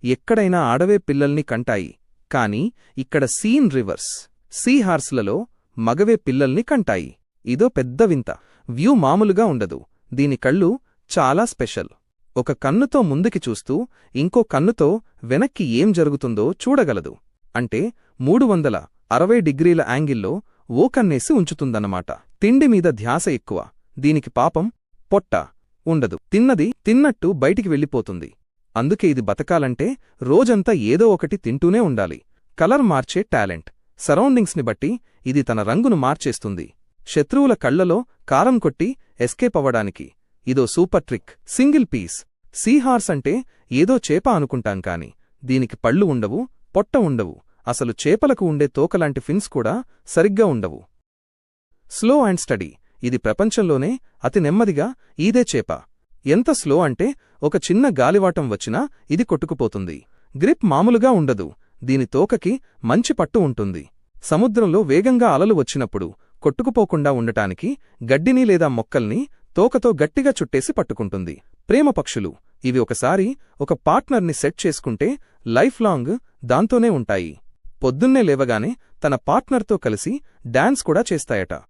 ఎక్కడైనా ఆడవే పిల్లల్ని కంటాయి. కాని ఇక్కడ సీన్ రివర్స్. సీ హార్స్లలో మగవే పిల్లల్ని కంటాయి. ఇదో పెద్ద వింత. వ్యూ మామూలుగా ఉండదు. దీని కళ్ళు చాలా స్పెషల్. ఒక కన్నుతో ముందుకి చూస్తూ ఇంకో కన్నుతో వెనక్కి ఏం జరుగుతుందో చూడగలదు. అంటే 360 డిగ్రీల యాంగిల్లో ఓ కన్నేసి ఉంచుతుందన్నమాట. తిండిమీద ధ్యాస ఎక్కువ. దీనికి పాపం పొట్ట ఉండదు. తిన్నది తిన్నట్టు బయటికి వెళ్ళిపోతుంది. అందుకే ఇది బతకాలంటే రోజంతా ఏదో ఒకటి తింటూనే ఉండాలి. కలర్ మార్చే టాలెంట్. సరౌండింగ్స్ని బట్టి ఇది తన రంగును మార్చేస్తుంది. శత్రువుల కళ్లలో కారం కొట్టి ఎస్కేప్ అవ్వడానికి ఇదో super trick. Single piece. Seahorse అంటే ఏదో చేప అనుకుంటాం కాని దీనికి పళ్ళు ఉండవు, పొట్ట ఉండవు. అసలు చేపలకు ఉండే తోకలాంటి ఫిన్స్ కూడా సరిగ్గా ఉండవు. Slow and study. ఇది ప్రపంచంలోనే అతి నెమ్మదిగా ఈదే చేప. ఎంత స్లో అంటే ఒక చిన్న గాలివాటం వచ్చినా ఇది కొట్టుకుపోతుంది. గ్రిప్ మామూలుగా ఉండదు. దీని తోకకి మంచి పట్టు ఉంటుంది. సముద్రంలో వేగంగా అలలు వచ్చినప్పుడు కొట్టుకుపోకుండా ఉండటానికి గడ్డిని లేదా మొక్కల్ని తోకతో గట్టిగా చుట్టేసి పట్టుకుంటుంది. ప్రేమ పక్షులు. ఇవి ఒకసారి ఒక పార్ట్నర్ని సెట్ చేసుకుంటే లైఫ్ లాంగ్ దాంతోనే ఉంటాయి. పొద్దున్నే లేవగానే తన పార్ట్నర్తో కలిసి డాన్స్ కూడా చేస్తాయట.